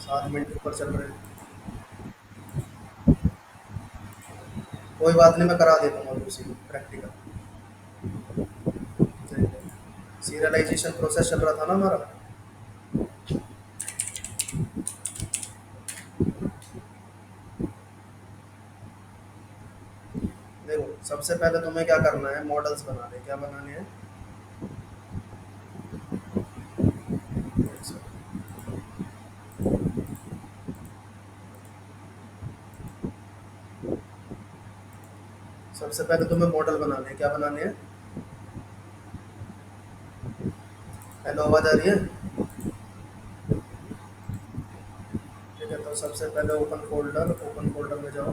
7 minute ऊपर चल रहे हैं। कोई बात नहीं, मैं करा देता हूँ अभी उसी को प्रैक्टिकल। सीरियलाइजेशन प्रोसेस चल रहा था ना हमारा। देखो, सबसे पहले तुम्हें क्या करना है, मॉडल्स बनाने। क्या बनाने हैं? सबसे पहले तुम्हें मॉडल बनाने हैं। क्या बनाने हैं? हेलो, आवाज आ रही है? ठीक है, तो सबसे पहले ओपन फोल्डर में जाओ,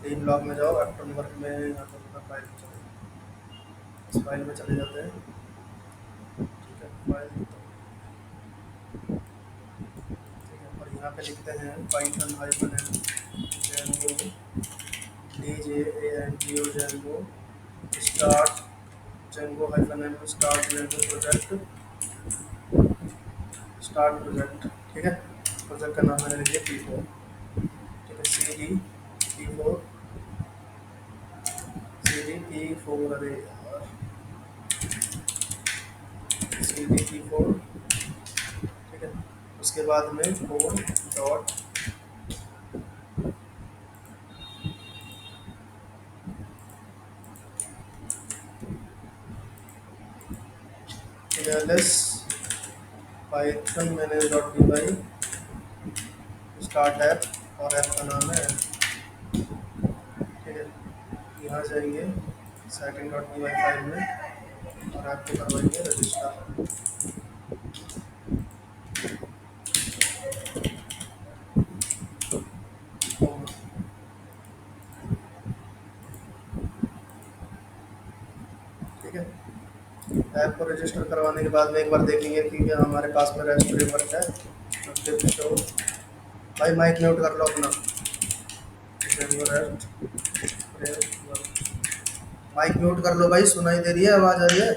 डी ब्लॉक में जाओ, एप्टन वर्क में, यहाँ पर अपना फाइल में चले जाओ। इस फाइल में चले जाते हैं। ठीक है, फाइल। ठीक है, और यहाँ पे लिखते हैं Python hyphen M Django D J A N G O Django start Django hyphen M start Django project. ठीक है, प्रोजेक्ट का नाम मैंने लिख दिया P4। ठीक है, सी डी पी फोर, अरे यार, CD P4। ठीक है, उसके बाद में 4.ls पाइथन मैंने .py स्टार्ट ऐप, और ऐप का नाम है। ठीक है, यहाँ जाएंगे सेकंड .py फाइल में, और ऐप को करवाएंगे रजिस्टर। ठीक है, ऐप को रजिस्टर करवाने के बाद में एक बार देखेंगे कि क्या हमारे पास में रेस्ट फ्रेमवर्क है। तो भाई माइक म्यूट कर लो अपना। रेस्ट फ्रेमवर्क, माइक म्यूट कर लो भाई, सुनाई दे रही है, आवाज आ रही है?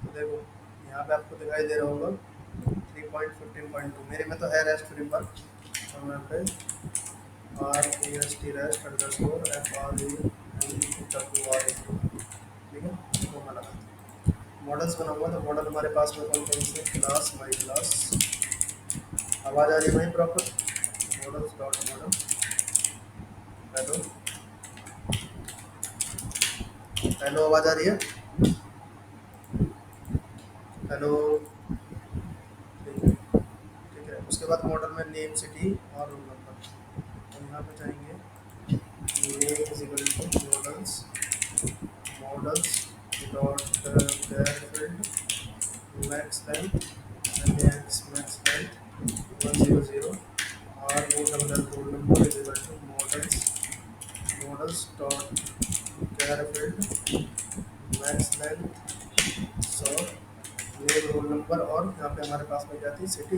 तो देखो, यहाँ पे आपको दिखाई दे रहा होगा 3.15.2, मेरे में तो है रेस्ट फ्रेमवर्क। और यहाँ पे REST रेस्ट अंडरस्कोर FREMWR। ठीक है, वो वाला मॉडल्स बनाऊंगा। तो मॉडल हमारे पास में कौन कौन से? Class, my class. आवाज़ आ रही है भाई proper? Models dot model. Hello, hello, आवाज़ आ रही है? हेलो। ठीक है, ठीक है, उसके बाद मॉडल में नेम, सिटी और रोल नंबर। तो यहाँ पे जाएंगे, name is equal to models dot char field max length, max length 100, और roll number is equal to models dot char field max length 100, name, roll number, और यहाँ पे हमारे पास में क्या थी? सिटी,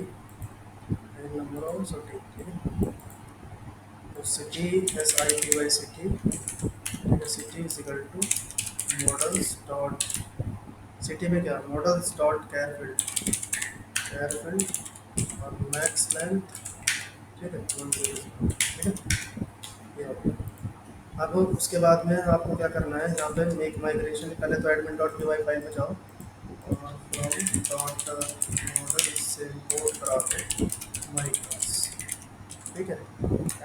नेम, नंबर और सिटी। ठीक है, तो सिटी, SITY सिटी। ठीक है, city is equal to models dot, city में क्या? मॉडल्स डॉट कैर फील्ड और मैक्स लेंथ। ठीक है, 100। ठीक है, ये हो गया। अब उसके बाद में आपको क्या करना है, यहाँ पे मेक माइग्रेशन, पहले तो एडमिन डॉट py फाइल में जाओ, और फ्रॉम डॉट मॉडल से इम्पोर्ट करा दो माई क्लास। ठीक है,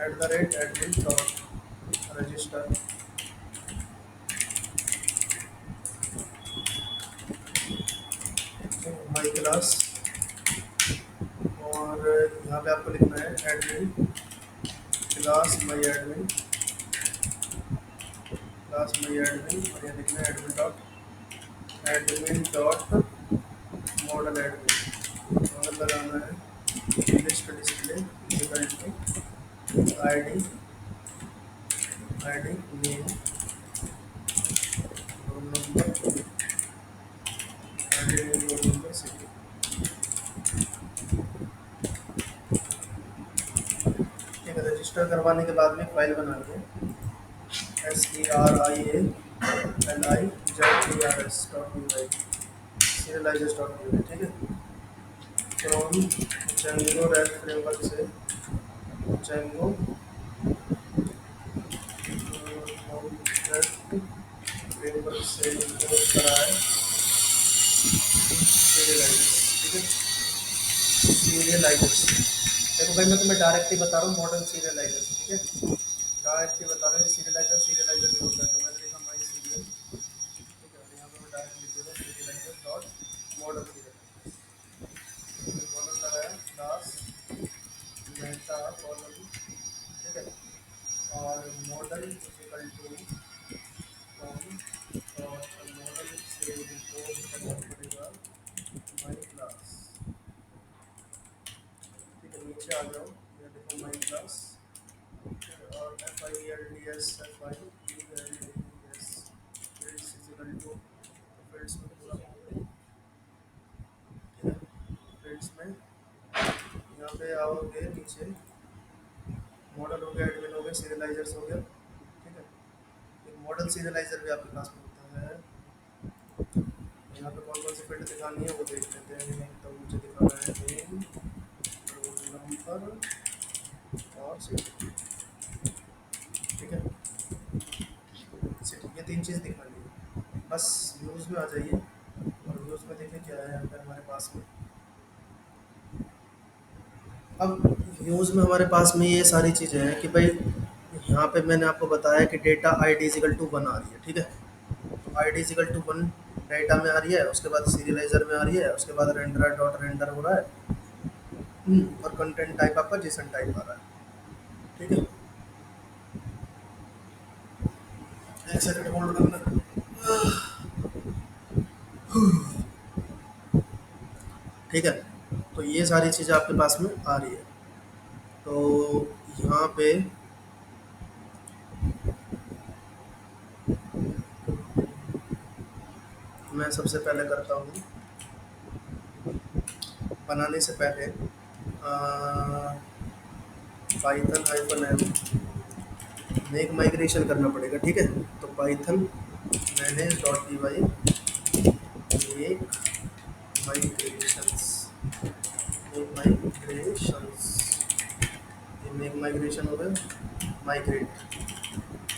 @admin dot register. My class, और यहाँ पे आपको लिखना है एडमिन क्लास माई एडमिन, और ये लिखना है admin dot model admin. Model लगाना है list display equal to ID name, roll number, ID name, roll number, city. ठीक है, रजिस्टर करवाने के बाद में फाइल बना के SERIALIZ ars.py serializers.py, ठीक है। फ्रॉम Django REST फ्रेमवर्क से Django फ्रेमवर्क से इम्पोर्ट करा है serializers, ठीक है। सीरियलाइजर्स, देखो भाई मैं तुम्हें डायरेक्टली बता रहा हूँ मॉडर्न सीरियलाइजर्स, ठीक है। डायरेक्टली बता रहा हूँ सीरियलाइजर भी होता है, तो मैंने लिखा माई सीरियल, ठीक है। यहाँ पे मैं डायरेक्ट लिख दूँगा serialiser dot modern serialiser, model लगाया क्लास मेटा कॉलम, ठीक है। और मॉडल इक्वल टू फ्रॉम और मॉडल से इम्पोर्ट करना पड़ेगा माई क्लास, ठीक है। नीचे आ जाओ, ये देखो माई क्लास, और FIELDS fields is equal to fields में पूरा ठीक है। fields में यहाँ पे आओगे नीचे, मॉडल हो गया, एडमिन हो गया, सीरियलाइजर्स हो गया, ठीक है। एक मॉडल सीरियलाइजर भी आपके पास में होता है। यहाँ पे कौन कौन सी फील्ड दिखानी है वो देख लेते हैं। तो मुझे दिखाना है नेम, रोल नंबर और सिटी, ठीक है। सिटी, ये तीन चीज़ दिखानी है। बस व्यूज़ में आ जाइए, और व्यूज़ में देखिए क्या है यहाँ पे हमारे पास में। अब व्यूज़ में हमारे पास में ये सारी चीज़ें हैं कि भाई यहाँ पे मैंने आपको बताया कि डेटा ID इजिकल टू 1 आ रही है, ठीक है। तो ID इजिकल टू 1 डेटा में आ रही है, उसके बाद सीरियलाइजर में आ रही है, उसके बाद रेंडर डॉट रेंडर हो रहा है, और कंटेंट टाइप आपका जेसन टाइप आ रहा है, ठीक है। एक सेकंड होल्ड करना, ठीक है। तो ये सारी चीज़ें आपके पास में आ रही है। तो यहाँ पे मैं सबसे पहले करता हूँ, बनाने से पहले पाइथन -m मेक माइग्रेशन करना पड़ेगा, ठीक है। तो Python manage dot P Y make migrations, make migrations, ये मेक माइग्रेशन हो गया। माइग्रेट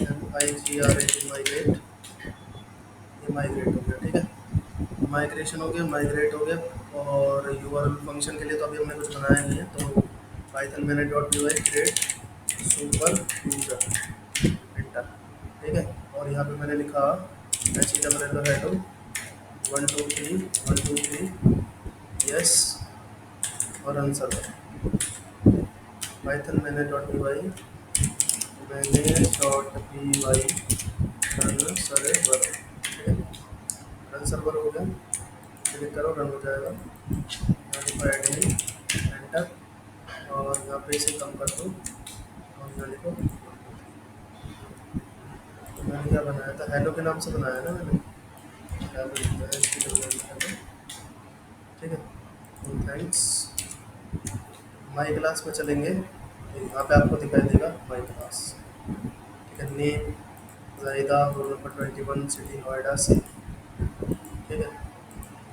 MIGRAT माइग्रेट, ये माइग्रेट हो गया, ठीक है। माइग्रेशन हो गया, माइग्रेट हो गया। और यूआरएल फंक्शन के लिए तो अभी हमने कुछ बनाया नहीं है, तो Python manage dot P Y create super user, enter, ठीक है। और यहाँ पे मैंने लिखा HTML हेलो 1 2 3 1 2 3 यस, और answer Python manage dot P Y run server, ठीक है। रन सर्वर हो गया, क्लिक करो, रन हो जाएगा। यहाँ लिखो एडमिन, एंटर, और यहाँ पे इसे कम कर दो, और यहाँ लिखो, तो मैंने क्या बनाया था, हेलो के नाम से बनाया ना मैंने, हेलो लिखा है, हेलो, ठीक है। थैंक्स। माई क्लास में चलेंगे, यहाँ पे आपको दिखाई देगा माई क्लास, ठीक है। Name Zahida, roll number 21, city Noida से, ठीक है।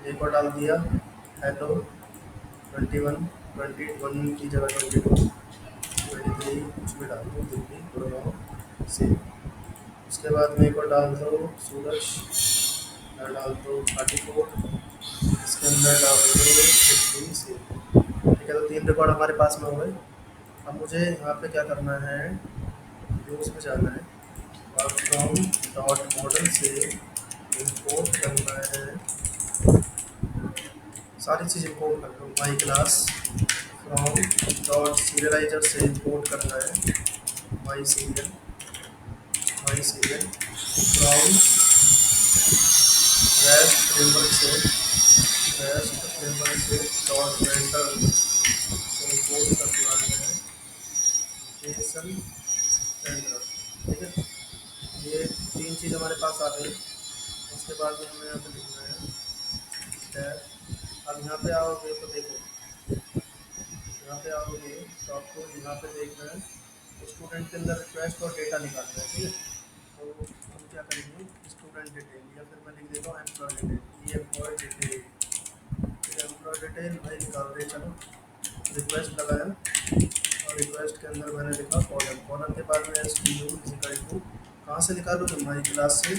एक और डाल दिया हेलो 21, 21 की जगह 22, 23 कुछ भी डाल दो, दिल्ली गुड़गांव से। उसके बाद में एक और डाल दो सूरज, डाल दो 34, इसके अंदर डाल दो दिल्ली से, ठीक है। तो 3 रिकॉर्ड हमारे पास में हो गए। अब मुझे यहाँ पे क्या करना है, व्यूज़ में जाना है, और फ्रॉम डॉट मॉडल से इंपोर्ट करना है, सारी चीज़ इंपोर्ट कर लो। My class from dot serializer से इंपोर्ट करना है my serial, my serial from rest framework से डॉट रेंडर से इंपोर्ट करना है जेसन रेंडर, ठीक है। ये 3 चीज़ हमारे पास आ गई। उसके बाद में हमें यहाँ पे लिखना है टैब। अब यहाँ पे आओगे तो देखो, यहाँ पे आओगे तो आपको यहाँ पे देखना है स्टूडेंट के अंदर रिक्वेस्ट और डेटा निकालना है, ठीक है। तो हम क्या करेंगे, स्टूडेंट डिटेल या फिर मैं लिख देता हूँ एम्प्लॉय डिटेल, ये एम्प्लॉय डिटेल, फिर एम्प्लॉय डिटेल भाई निकाल रहे, चलो रिक्वेस्ट लगाया और रिक्वेस्ट के अंदर मैंने लिखा कॉलम, कॉलम के बाद में S T U equal to, कहाँ से निकालूँ तो माई क्लास से,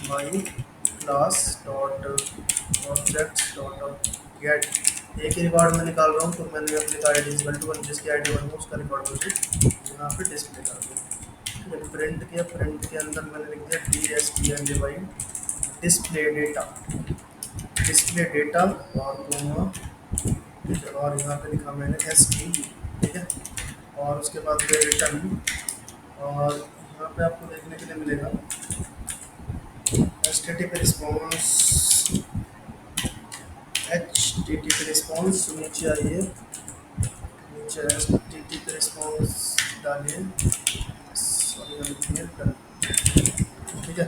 my class dot objects dot get, एक ही रिकॉर्ड में निकाल रहा हूँ तो मैंने अपने का आई डी इजिकल टू जिसकी आई डी वन हो उसका रिकॉर्ड मुझे यहाँ पे डिस्प्ले कर दिया। जब प्रिंट किया, प्रिंट के अंदर मैंने लिख दिया D S T N D Y display data, display data और कोमा, और यहाँ पे लिखा मैंने एस टी, ठीक है, और उसके बाद फिर रिटर्न, और यहाँ पे आपको देखने के लिए मिलेगा static response, H T T P response, नीचे आइए, नीचे H T T P response डालिए, सॉरी लिखिए डन, ठीक है।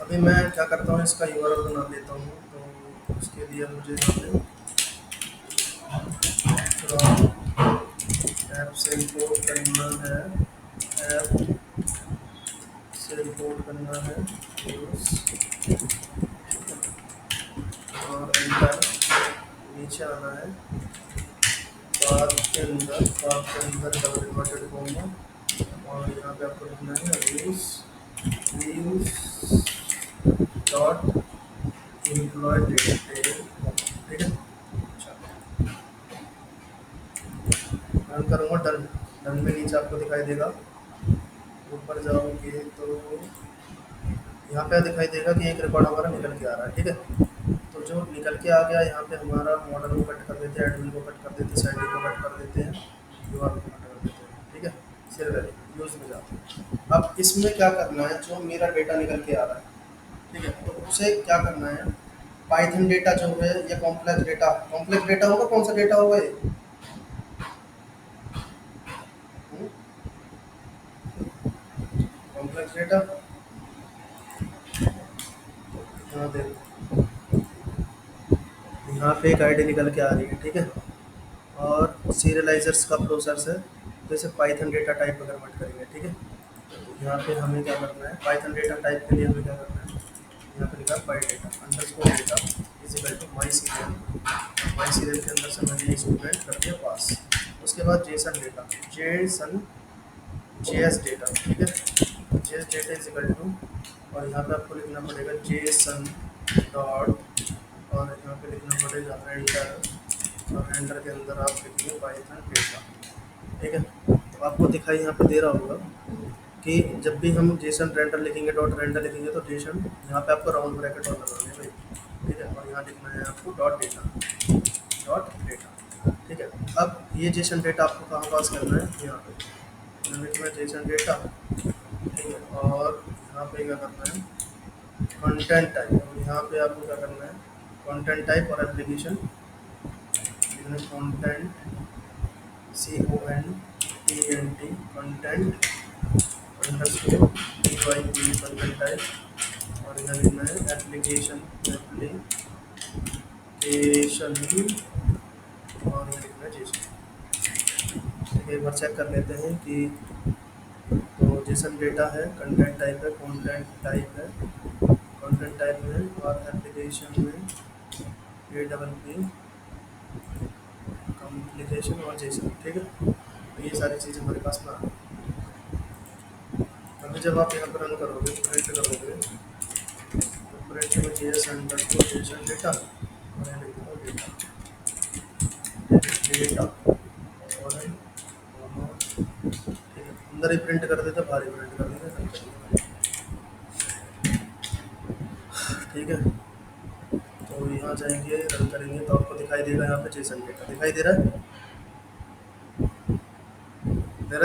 अभी मैं क्या करता हूँ, इसका यूआरएल बना लेता हूँ, तो उसके लिए मुझे यहाँ पे ऐप से इंपोर्ट करना है, ऐप से इंपोर्ट करना है और एंटर, नीचे आना है, पाथ के अंदर डबल इन्वर्टेड कॉमा, और यहाँ पे आपको लिखना है व्यूज डॉट एम्प्लॉय डिटेल, ठीक है। रन करूँगा, डन, डन में नीचे आपको दिखाई देगा, ऊपर जाओगे तो यहाँ पे दिखाई देगा कि एक रिकॉर्ड हमारा निकल के आ रहा है, ठीक है। तो जो निकल के आ गया, यहाँ पे हमारा मॉडल को कट कर देते हैं, एडमिन को कट कर देते हैं, साइड को कट कर देते हैं, यूआर को कट कर देते हैं, ठीक है। सिर्फ यूज में जाते हैं। अब इसमें क्या करना है, जो मेरा डेटा निकल के आ रहा है, ठीक है, तो उसे क्या करना है, पाइथन डेटा जो है या कॉम्प्लेक्स डेटा होगा, कौन सा डेटा होगा ये, कॉम्प्लेक्स डेटा, यहाँ देखो यहाँ पे एक आईडी निकल के आ रही है, ठीक है, और सीरियलाइजर्स का प्रोसेस है, तो इसे पाइथन डेटा टाइप में कन्वर्ट करेंगे, ठीक है। तो यहाँ पे हमें क्या करना है, पाइथन डेटा टाइप के लिए हमें क्या करना है, यहाँ पे लिखा पाई data underscore data is equal to my serial के अंदर से मैंने स्टूडेंट कर दिया पास, उसके बाद Jason data, Jason JS data, ठीक है, जेएस डेटा इजिकल टू, और यहाँ पे आपको लिखना पड़ेगा जेसन डॉट, और यहाँ पे लिखना पड़ेगा रेंडर, और रेंडर के अंदर आप लिखिए पाइथन डेटा, ठीक है। तो आपको दिखाई यहाँ पे दे रहा होगा कि जब भी हम जेसन रेंडर लिखेंगे, डॉट रेंडर लिखेंगे, तो जेसन यहाँ पे आपको राउंड ब्रैकेट और लगाना है भाई, ठीक है, और यहाँ लिखना है आपको डॉट डेटा, ठीक है। अब ये जेसन डेटा आपको कहाँ पास करना है, यहाँ पे लिखना है जेसन डेटा, ठीक है, और यहाँ पे क्या करना है कंटेंट टाइप, और यहाँ पे आपको क्या करना है कंटेंट टाइप और application, content CONTENT content underscore DYP content type, और यहाँ लिखना है एप्लीकेशन, और यहाँ लिखना है जेसन। एक बार चेक कर लेते हैं कि तो जेसन डेटा है, कंटेंट टाइप है, कंटेंट टाइप है, और एप्लीकेशन में APP कम्युनिकेशन और जेसन, ठीक है। तो ये सारी चीज़ें हमारे पास में आ गई। अभी जब आप यहाँ पर रन करोगे, प्रिंट करोगे, तो प्रिंट में जेएस अंडरस्कोर जेसन डेटा, और यहाँ लिखो डेटा और ठीक है, अंदर ही प्रिंट कर देते, बाहर ही प्रिंट कर देते, ठीक है। तो यहाँ जाएंगे, रन करेंगे, तो आपको दिखाई देगा यहाँ पे जेसन डेटा दिखाई दे रहा है,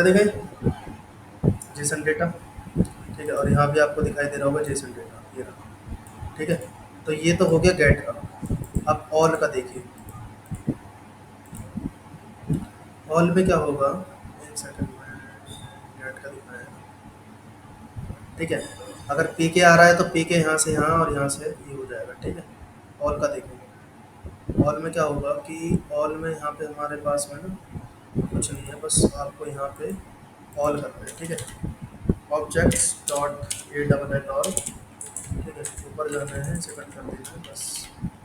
दिखाई जेसन डेटा, ठीक है, और यहाँ भी आपको दिखाई दे रहा होगा जेसन डेटा, ये रहा, ठीक है। तो ये तो हो गया गेट का। अब ऑल का देखिए, ऑल में क्या होगा, एक सेकंड में गेट का दिखाना है, ठीक है। अगर पी के आ रहा है तो पी के यहाँ से यहाँ और यहाँ से ये हो जाएगा, ठीक है। ऑल का देखिए, ऑल में क्या होगा कि ऑल में यहाँ पे हमारे पास में ना कुछ नहीं है, बस आपको यहाँ पे ऑल करना है, ठीक है। Objects dot A double L और ठीक है, ऊपर जाना है, इसे कट कर देना है बस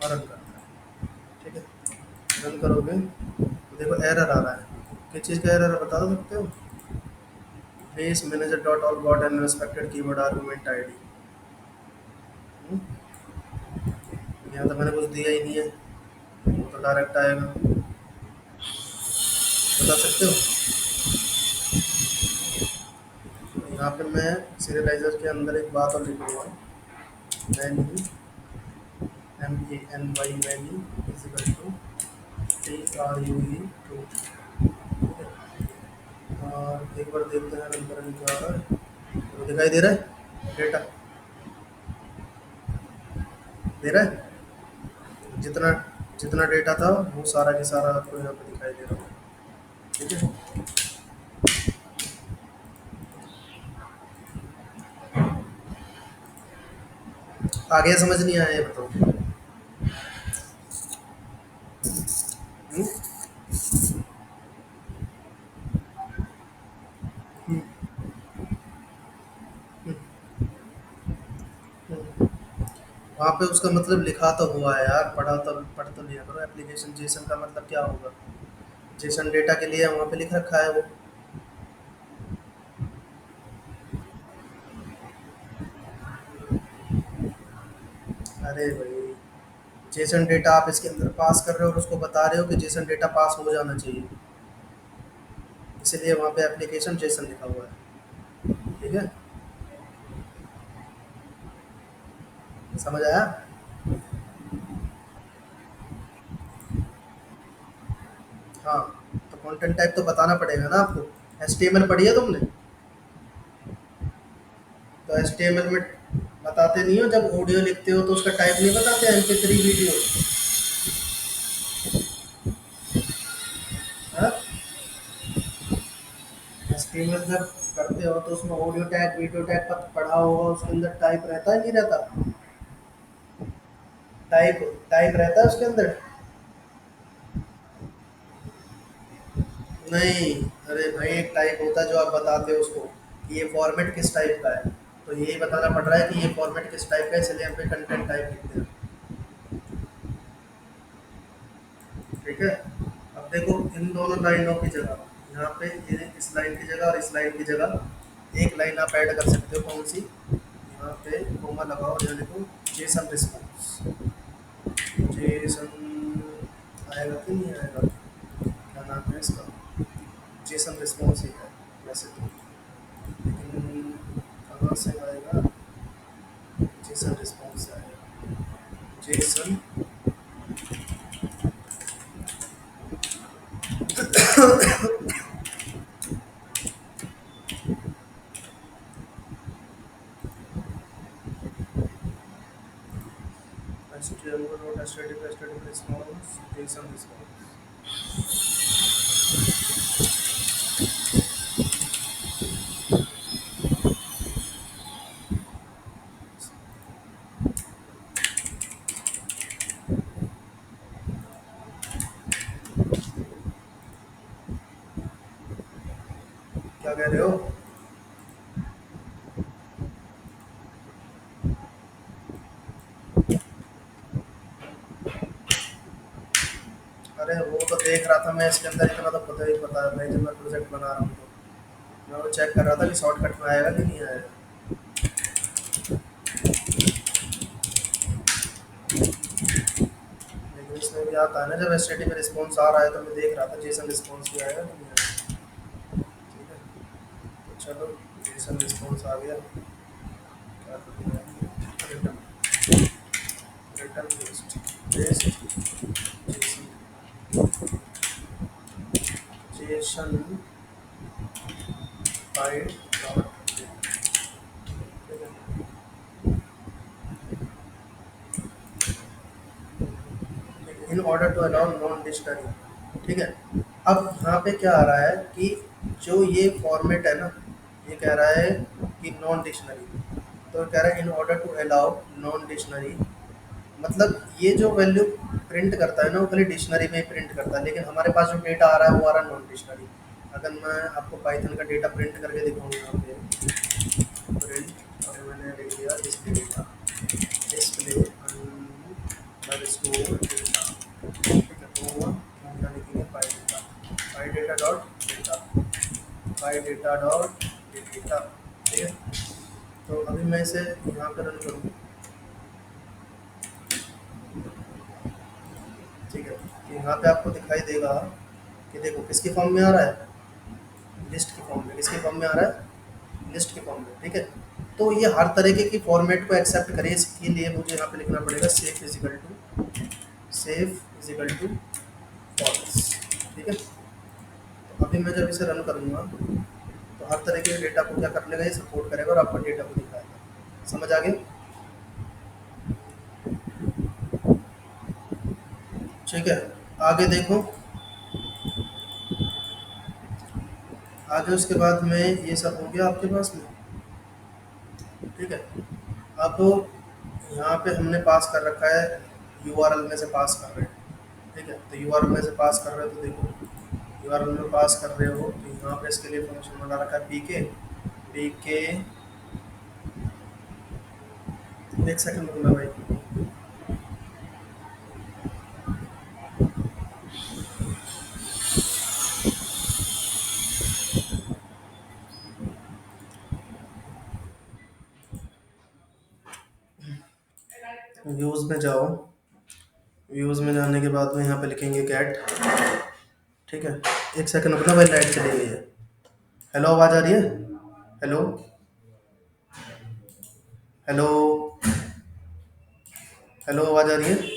और रन करना है। ठीक है, रन करोगे तो देखो एरर आ रहा है, किस चीज़ का एरर बता सकते हो? Base manager dot all got and respected keyword argument ID. यहाँ तो मैंने कुछ दिया ही नहीं है, वो तो डायरेक्ट आएगा, बता सकते हो? यहाँ पे मैं सीरियलाइजर के अंदर एक बात और लिखूंगा, many MENY many equal to TRUE to. और एक बार देखते हैं नंबर क्या आ रहा है, तो दिखाई दे रहा है डेटा, दे रहा है जितना जितना डेटा था वो सारा के सारा आपको यहाँ पे दिखाई दे रहा है। ठीक है, आगे समझ नहीं आया ये बताओ। हम्म? वहाँ पे उसका मतलब लिखा तो हुआ है यार, पढ़ तो लिया करो। एप्लीकेशन जेसन का मतलब क्या होगा? जेसन डेटा के लिए वहाँ पे लिख रखा है वो। अरे भाई, जेसन डेटा आप इसके अंदर पास कर रहे हो और उसको बता रहे हो कि जेसन डेटा पास हो जाना चाहिए, इसीलिए वहाँ पे एप्लीकेशन जेसन लिखा हुआ है। ठीक है, समझ आया? हाँ, तो कंटेंट टाइप तो बताना पड़ेगा ना आपको। HTML पढ़ी है तुमने? तो HTML में बताते नहीं हो, जब ऑडियो लिखते हो तो उसका टाइप नहीं बताते, MP3 वीडियो? हाँ, HTML जब करते हो तो उसमें ऑडियो टैग वीडियो टैग पढ़ा होगा, उसके अंदर टाइप रहता है नहीं रहता? टाइप टाइप रहता है उसके अंदर? नहीं, अरे भाई एक टाइप होता है जो आप बताते हो उसको कि ये फॉर्मेट किस टाइप का है, तो यही बताना पड़ रहा है कि ये फॉर्मेट किस टाइप का है, इसलिए हम पे कंटेंट टाइप लिखते हैं। ठीक है, अब देखो इन दोनों लाइनों की जगह, यहाँ पे ये इस लाइन की जगह और इस लाइन की जगह एक लाइन आप ऐड कर सकते हो, कौन सी? यहाँ पे कोमा लगाओ और यहाँ लिखो जेसन रिस्पॉन्स। जेसन आएगा कि नहीं आएगा, क्या नाम है इसका? जेसन रिस्पॉन्स ही है वैसे तो, लेकिन कहाँ से आएगा? जेसन रिस्पॉन्स से आएगा। Jason HTML note static response, Jason response. क्या कह रहे हो? अरे वो तो देख रहा था मैं, इसके अंदर इतना तो पता ही पता है भाई, जब मैं प्रोजेक्ट बना रहा हूँ तो मैं वो चेक कर रहा था कि शॉर्टकट में आएगा कि नहीं आएगा। लेकिन इसमें भी आता है ना, जब एसटीडी में रिस्पॉन्स आ रहा है तो मैं देख रहा था जेसन रिस्पॉन्स भी आएगा कि नहीं आएगा। ठीक है, तो चलो जेसन रिस्पॉन्स आ गया, क्या करते हैं? Return, return paste, paste JSON file dot. In order to allow non dictionary. ठीक है, अब यहाँ पे क्या आ रहा है कि जो ये फॉर्मेट है ना, ये कह रहा है कि नॉन डिक्शनरी, तो कह रहा है in order to allow non dictionary, मतलब ये जो वैल्यू प्रिंट करता है ना वो खाली डिक्शनरी में ही प्रिंट करता है, लेकिन हमारे पास जो डेटा आ रहा है वो आ रहा है नॉन डिक्शनरी। अगर मैं आपको पाइथन का डेटा प्रिंट करके दिखाऊंगा यहाँ पे, प्रिंट और मैंने लिख दिया display data, display underscore data. ठीक है, तो हुआ हम क्या लिखेंगे, file data, file data dot data, file data dot data. ठीक है, तो अभी मैं इसे यहाँ पर रन करूँ। ठीक है, तो यहाँ पे आपको दिखाई देगा कि देखो किसके फॉर्म में आ रहा है, लिस्ट के फॉर्म में। किसके फॉर्म में आ रहा है, लिस्ट के फॉर्म में। ठीक है, तो ये हर तरीके की फॉर्मेट को एक्सेप्ट करे, इसके लिए मुझे यहाँ पे लिखना पड़ेगा safe equal to, safe equal to false. ठीक है, तो अभी मैं जब इसे रन करूँगा तो हर तरीके के डेटा को क्या कर लेगा, ये सपोर्ट करेगा और आपको डेटा को दिखाएगा। समझ आ गया? ठीक है, आगे देखो। आगे उसके बाद में ये सब हो गया आपके पास में। ठीक है, अब यहाँ पे हमने पास कर रखा है, यूआरएल में से पास कर रहे हैं। ठीक है, तो यूआरएल में से पास कर रहे हो तो देखो यूआरएल में पास कर रहे हो तो यहाँ पे इसके लिए फंक्शन बना रखा है पीके। पीके, एक सेकंड रुकना भाई। व्यूज़ में जाओ, व्यूज़ में जाने के बाद में यहाँ पे लिखेंगे गेट। ठीक है, एक सेकंड रुकना भाई, लाइट चली गई है। हेलो, आवाज़ आ रही है? हेलो, हेलो, हेलो, आवाज़ आ रही है?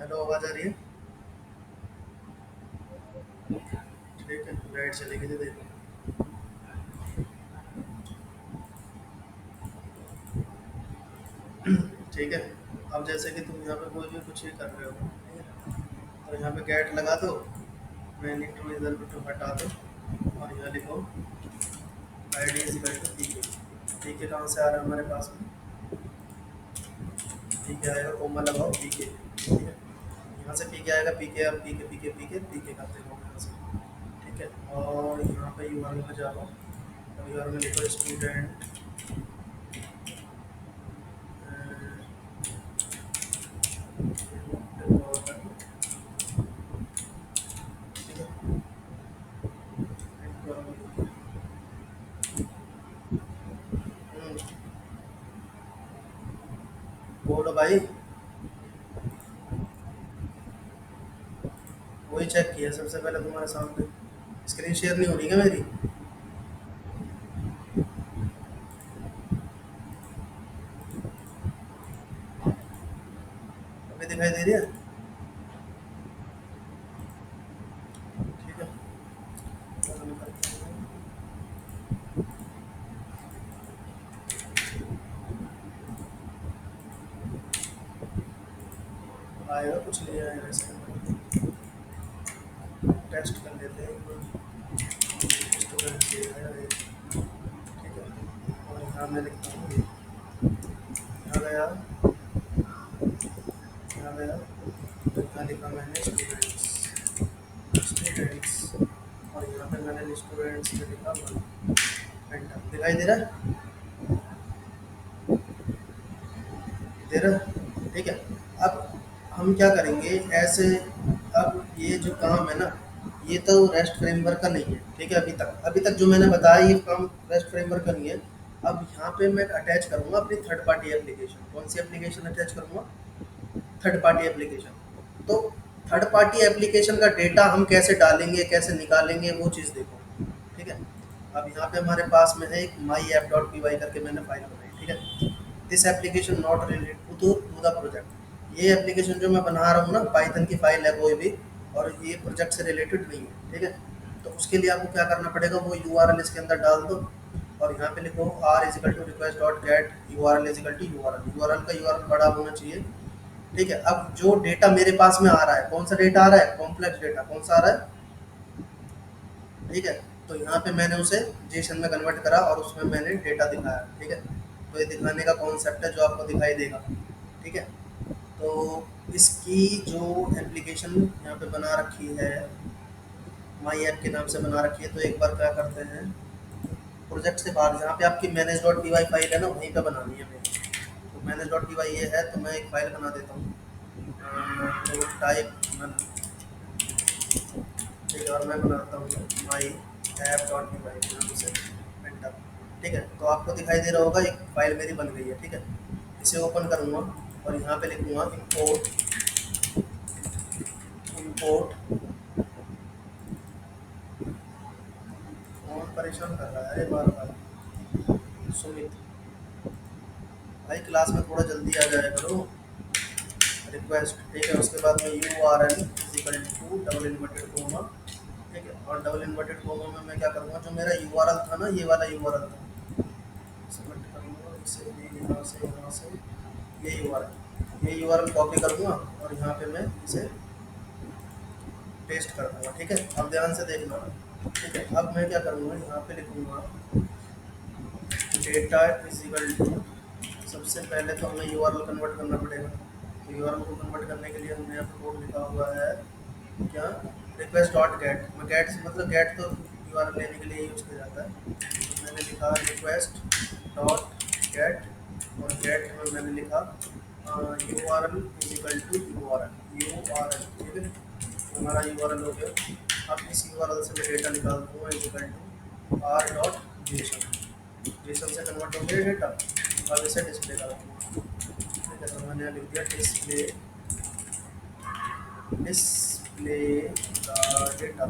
हेलो, आवाज़ आ रही है? ठीक है, लाइट चली गई थी देखो। ठीक है, अब जैसे कि तुम यहाँ पे कोई भी कुछ ही कर रहे हो, ठीक है, तो यहाँ पे गेट लगा दो, मैन टू इधर टू हटा दो और यहाँ लिखो I D is equal to P K. P K कहाँ से आ रहा है हमारे पास में, पी के आएगा, कोमा लगाओ पी के। ठीक है, यहाँ से पी के आएगा, पी के, अब P K, P K, P K, P के करते रहो यहाँ से। ठीक है, और यहाँ पे यू आर में जाओ, अब यू आर में लिखो स्टूडेंट, बोलो भाई। वही चेक किया सबसे पहले तुम्हारे सामने। स्क्रीन शेयर नहीं हो रही क्या मेरी? अभी दिखाई दे रही है? ठीक है, चलो निकलते हैं। आएगा, कुछ नहीं आएगा वैसे। टेस्ट कर लेते हैं स्टूडेंट के आया है। ठीक है, और यहाँ मैं लिखता हूँ ये, यहाँ गया, यहाँ गया, यहाँ लिखा मैंने स्टूडेंट्स, और यहाँ पे मैंने स्टूडेंट्स में लिखा 1। एंटर। दिखाई दे रहा है? दे रहा है? ठीक है। अब हम क्या करेंगे ऐसे, अब ये जो काम है ना, ये तो रेस्ट फ्रेमवर्क का नहीं है, ठीक है। अभी तक जो मैंने बताया ये काम रेस्ट फ्रेमवर्क का नहीं है। अब यहाँ पे मैं अटैच करूँगा अपनी थर्ड पार्टी एप्लीकेशन। कौन सी एप्लीकेशन अटैच करूँगा? Third party application. तो थर्ड पार्टी एप्लीकेशन का डेटा हम कैसे डालेंगे, कैसे निकालेंगे, वो चीज़ देखो, ठीक है। अब यहाँ पे हमारे पास में है एक my app dot P Y करके मैंने फाइल बनाई, ठीक है। This application not related to the project. ये एप्लीकेशन जो मैं बना रहा हूँ ना, पाइथन की फाइल है कोई भी, और ये प्रोजेक्ट से रिलेटेड नहीं है, ठीक है। तो उसके लिए आपको क्या करना पड़ेगा, वो URL इसके अंदर डाल दो, और यहाँ पे लिखो r equal to request dot get URL equal to URL का URL बड़ा होना चाहिए, ठीक है। अब जो डेटा मेरे पास में आ रहा है, कौन सा डेटा आ रहा है? Complex data. कौन सा आ रहा है? ठीक है। तो यहाँ पे मैंने उसे जेसन में कन्वर्ट करा और उसमें मैंने डेटा दिखाया, ठीक है। तो ये दिखाने का कॉन्सेप्ट है जो आपको दिखाई देगा, ठीक है। तो इसकी जो एप्लीकेशन यहाँ पे बना रखी है, माई ऐप के नाम से बना रखी है, तो एक बार क्या करते हैं, प्रोजेक्ट से बाहर जहाँ पे आपकी manage dot P Y file है ना, वहीं पे बनानी है मेरी। तो मैनेज डॉट पी वाई ये है, तो मैं एक फाइल बना देता हूँ, तो टाइप, ठीक है, और मैं बनाता हूँ my app dot P Y नाम से। एंटर। ठीक है। तो आपको दिखाई दे रहा होगा एक फाइल मेरी बन गई है, ठीक है। इसे ओपन करूँगा और यहाँ पे लिखूँगा इंपोर्ट। कौन परेशान कर रहा है बार बार? सुमित भाई, क्लास में थोड़ा जल्दी आ जाया करो। रिक्वेस्ट, ठीक है। उसके बाद में URL equal to double inverted comma, ठीक है। और डबल इन्वर्टेड कोमा में मैं क्या करूँगा, जो मेरा URL था ना, ये वाला URL था, सेलेक्ट करूँगा इसे भी, यहाँ से ये URL कॉपी करूँगा और यहाँ पे मैं इसे पेस्ट कर दूँगा, ठीक है। अब ध्यान से देखना, ठीक है। अब मैं क्या करूँगा, यहाँ पे लिखूँगा डेटा इजिकल टू, सबसे पहले तो हमें URL कन्वर्ट करना पड़ेगा। तो URL को कन्वर्ट करने के लिए हमने यहाँ पे कोड लिखा हुआ है क्या, रिक्वेस्ट डॉट गेट। मैं गेट से मतलब गेट तो URL लेने के लिए यूज़ किया जाता है। तो मैंने लिखा रिक्वेस्ट डॉट गेट, और गेट में मैंने लिखा URL इजिकल टू URL, ठीक है। हमारा URL हो गया। अब इस URL से मैं डेटा निकाल दूँगा equal to r dot JSON. JSON से कन्वर्ट हो गया डेटा। अब इसे डिस्प्ले करूँगा, ठीक है। तो मैंने लिख दिया डिस्प्ले का डेटा,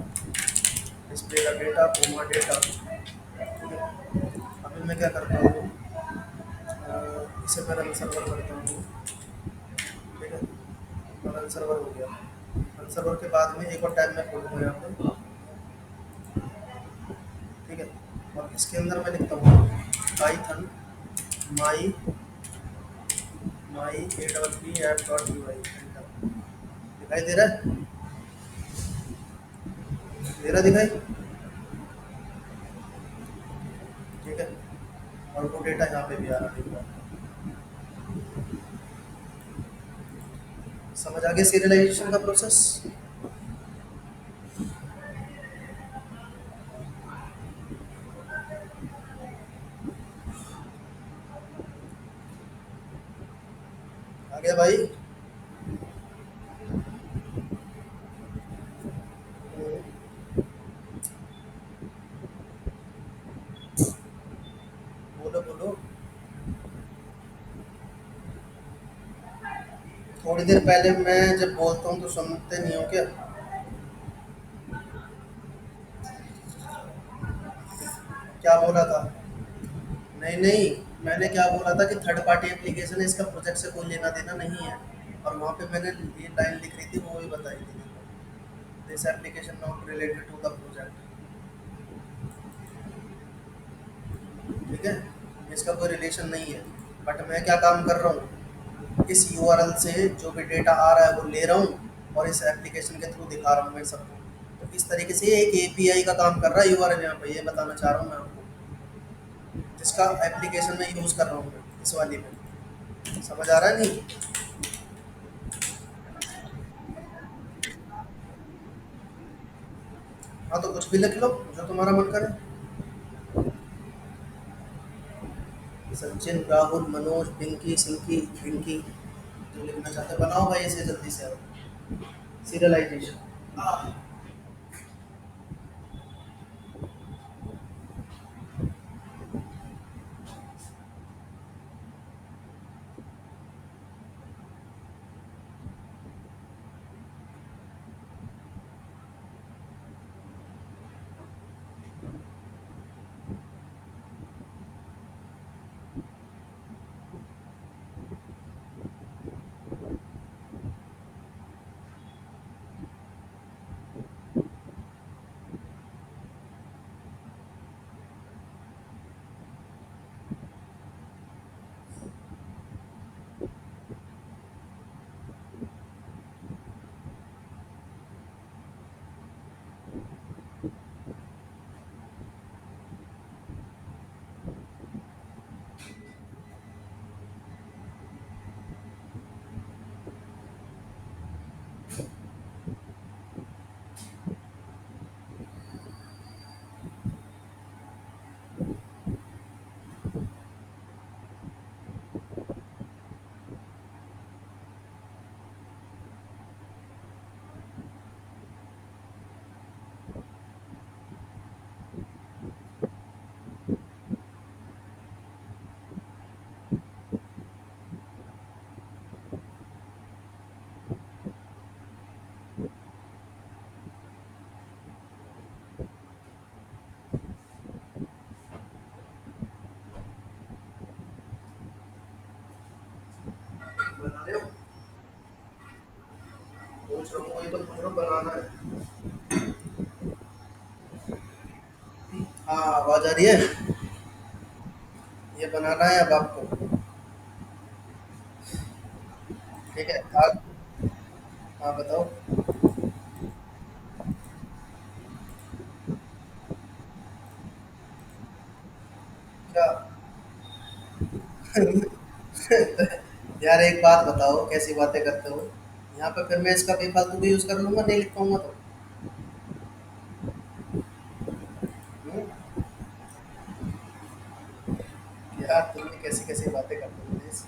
डिस्प्ले का डेटा कोमा डेटा, ठीक है। अभी मैं क्या करता हूँ, इसे मैं रन सर्वर करता हूँ, ठीक है। तो रन सर्वर हो गया। रन सर्वर के बाद में एक और टैब मैं खोलूँगा यहाँ पे, ठीक है। और इसके अंदर मैं लिखता हूँ Python my A double P app dot P Y. दिखाई दे रहा है? दे रहा दिखाई? ठीक है। और वो डेटा यहाँ पे भी आ रहा है। समझ आ गया सीरियलाइजेशन का प्रोसेस? आ गया भाई? बोलो बोलो। थोड़ी देर पहले मैं जब बोलता हूँ तो सुनते नहीं हो क्या? क्या बोला था? नहीं नहीं, मैंने क्या बोला था कि थर्ड पार्टी एप्लीकेशन है, इसका प्रोजेक्ट से कोई लेना देना नहीं है। और वहाँ पे मैंने ये लाइन लिख रही थी, वो भी बताई थी, this application not related to the project, ठीक है। इसका कोई रिलेशन नहीं है। बट मैं क्या काम कर रहा हूँ, इस URL से जो भी डेटा आ रहा है वो ले रहा हूँ और इस एप्लीकेशन के थ्रू दिखा रहा हूँ मैं सबको। तो इस तरीके से एक API का काम कर रहा है URL यहाँ पे, ये बताना चाह रहा हूँ मैं आपको। जिसका एप्लीकेशन में यूज़ कर रहा हूँ मैं इस वाली में। समझ आ रहा है नहीं? हाँ तो कुछ भी लिख लो जो तुम्हारा मन करे। सचिन, राहुल, मनोज, पिंकी, सिंकी, पिंकी, जो लिखना चाहते हैं बनाओ भाई इसे जल्दी से अब। सीरियलाइजेशन। बना रहे हो? पूछ रहा हूँ, वही तो पूछ रहा हूँ, बनाना है। हाँ आवाज आ रही है। ये बनाना है अब आपको। ठीक है आज। हाँ बताओ। क्या? यार एक बात बताओ, कैसी बातें करते हो? यहाँ पे फिर मैं इसका बेफालतू भी यूज कर लूंगा, नहीं लिख पाऊंगा तो। हम्म? यार तुम भी कैसी कैसी बातें करते हो प्लीज।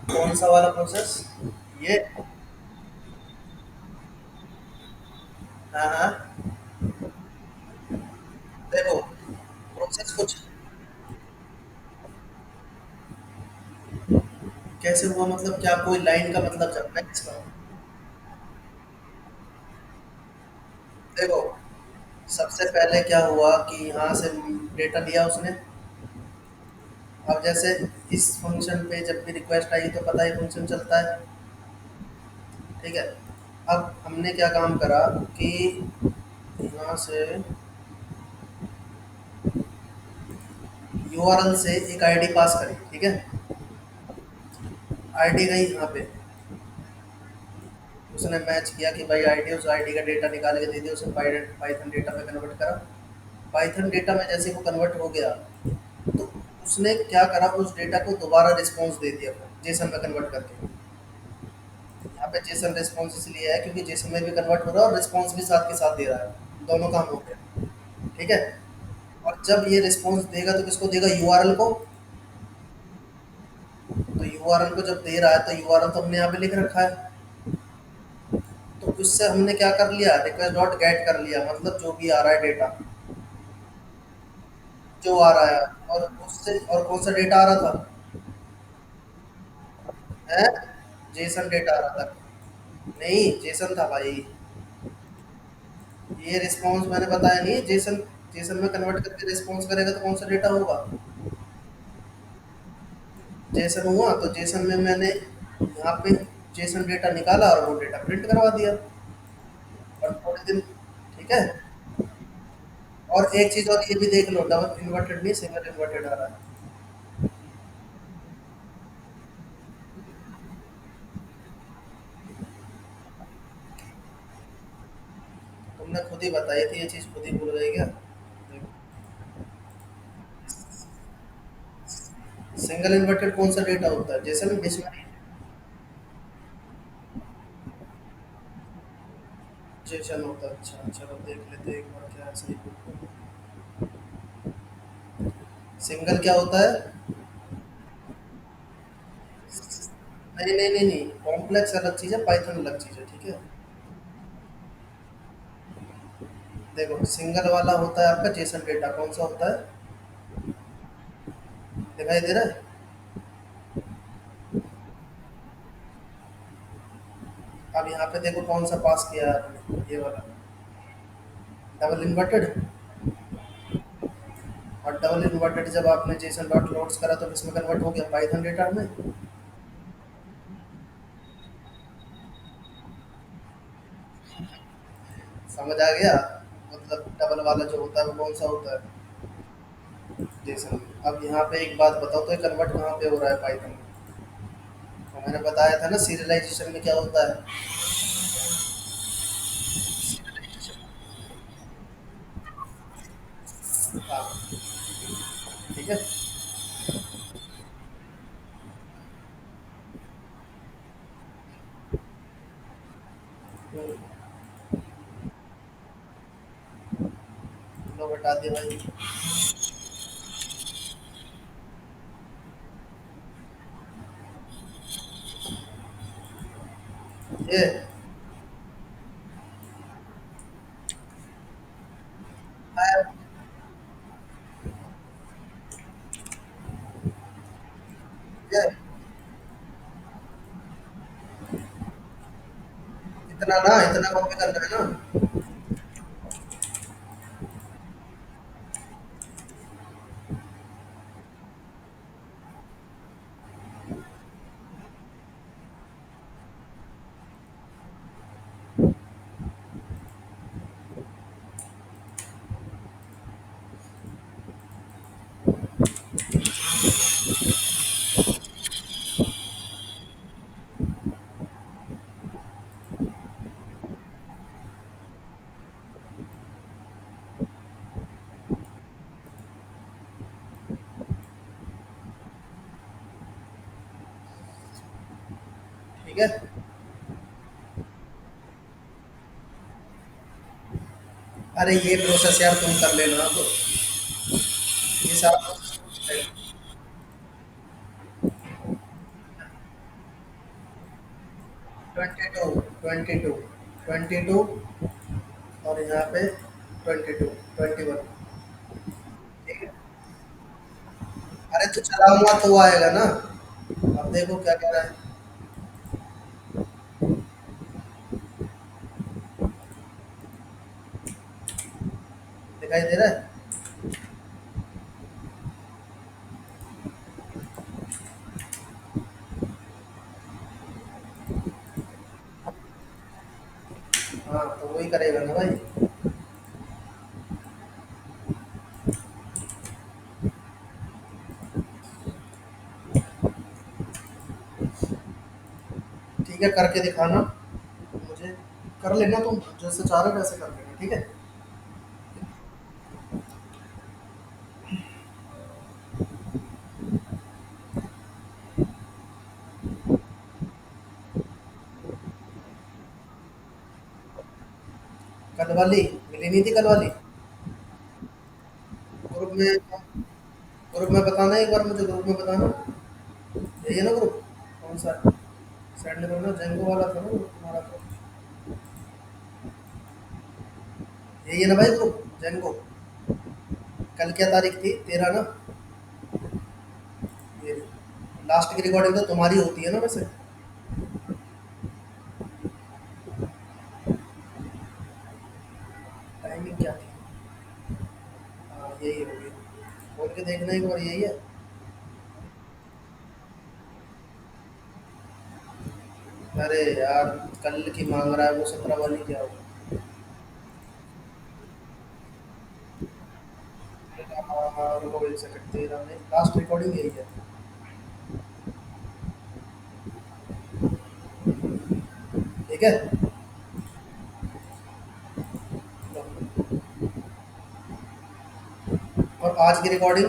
कौन सा वाला प्रोसेस? ये? हाँ हाँ। देखो, प्रोसेस कुछ कैसे हुआ मतलब, क्या कोई लाइन का मतलब चल रहा है इसका? देखो, सबसे पहले क्या हुआ कि यहाँ से डेटा लिया उसने। अब जैसे इस फंक्शन पे जब भी रिक्वेस्ट आई तो पता ही फंक्शन चलता है। ठीक है। अब हमने क्या काम करा कि यहाँ से यूआरएल से एक आईडी पास करी। ठीक है। आईडी गई यहाँ पे, उसने मैच किया कि भाई आईडी, उस आईडी का डेटा निकाल के दे दिया उसे, पाइथन डेटा में कन्वर्ट करा। पाइथन डेटा में जैसे वो कन्वर्ट हो गया तो उसने क्या करा, उस डेटा को दोबारा रिस्पॉन्स दे दिया जेसन में कन्वर्ट करके। यहाँ पे जेसन रिस्पॉन्स इसलिए है क्योंकि जेसन में भी कन्वर्ट हो रहा है और रिस्पॉन्स भी साथ के साथ दे रहा है, दोनों काम हो गया। ठीक है। और जब ये रिस्पॉन्स देगा तो किसको देगा? यूआरएल को। तो यूआरएल को जब दे रहा है तो यूआरएल तो हमने यहाँ पे लिख रखा है। तो उससे हमने क्या कर लिया, रिक्वेस्ट डॉट गेट कर लिया, मतलब जो भी आ रहा है डेटा, जो आ रहा है। और उससे और कौन सा डेटा आ रहा था? है, जेसन डेटा आ रहा था। नहीं, जेसन था भाई। ये रिस्पॉन्स मैंने बताया नहीं, जेसन। जेसन में कन्वर्ट करके रिस्पॉन्स करेगा तो कौन सा डेटा होगा? जेसन हुआ तो जेसन में मैंने यहाँ पे जेसन डेटा निकाला और वो डेटा प्रिंट करवा दिया। और थोड़े दिन, ठीक है। और एक चीज और ये भी देख लो, डबल इन्वर्टेड नहीं सिंगल इन्वर्टेड आ रहा है। तुमने खुद ही बताई थी, ये चीज खुद ही भूल गई क्या? सिंगल इन्वर्टेड कौन सा डेटा होता है, जैसे में डिक्शनरी। जेसन होता है, अच्छा चलो देख लेते हैं एक बार क्या है सही। सिंगल क्या होता है? नहीं नहीं नहीं नहीं, कॉम्प्लेक्स अलग चीज है, पाइथन अलग चीज है, ठीक है। देखो सिंगल वाला होता है आपका जेसन डेटा, कौन सा होता है, दिखाई दे रहा है? अब यहाँ पे देखो कौन सा पास किया है आपने, ये वाला डबल इन्वर्टेड। और डबल इन्वर्टेड जब आपने जेसन डॉट लोड्स करा तो किसमें कन्वर्ट हो गया, पाइथन डेटा में। समझ आ गया? मतलब डबल वाला जो होता है वो कौन सा होता है, जेसन। अब यहाँ पे एक बात बताओ, तो ये कन्वर्ट कहाँ पे हो रहा है, पाइथन में। तो मैंने बताया था ना सीरियलाइजेशन में क्या होता है। हाँ, ठीक है। तो लोग हटा दिए भाई। ये है, ये इतना ना, इतना कॉपी करना है ना। ठीक है। अरे ये प्रोसेस यार तुम कर लेना तो, ये सारा 22 22 और यहाँ पे 21। ठीक है। अरे तो चलाऊंगा तो वो आएगा ना। अब देखो क्या कह रहा है, दिखाई दे रहा है? हाँ तो वही करेगा ना भाई। ठीक है, करके दिखाना मुझे, कर लेना तुम जैसे चाह रहे हो वैसे कर लेना, ठीक है। कल वाली मिली नहीं थी, कल वाली ग्रुप में, ग्रुप में बताना एक बार मुझे, ग्रुप में बताना। यही है ना ग्रुप, कौन सा सेंड करना, जेंगो वाला था ना ग्रुप तुम्हारा तो। यही है ना भाई ग्रुप, जेंगो। कल क्या तारीख थी, 13 ना। ये लास्ट की रिकॉर्डिंग तो तुम्हारी होती है ना वैसे। टाइमिंग क्या थी? हाँ यही होगी, खोल के देखना एक बार, यही है। अरे यार, कल की मांग रहा है वो, 17 वाली क्या होगी। और वो 1 सेकंड दे रहा है, लास्ट रिकॉर्डिंग यही है। ठीक है। और आज की रिकॉर्डिंग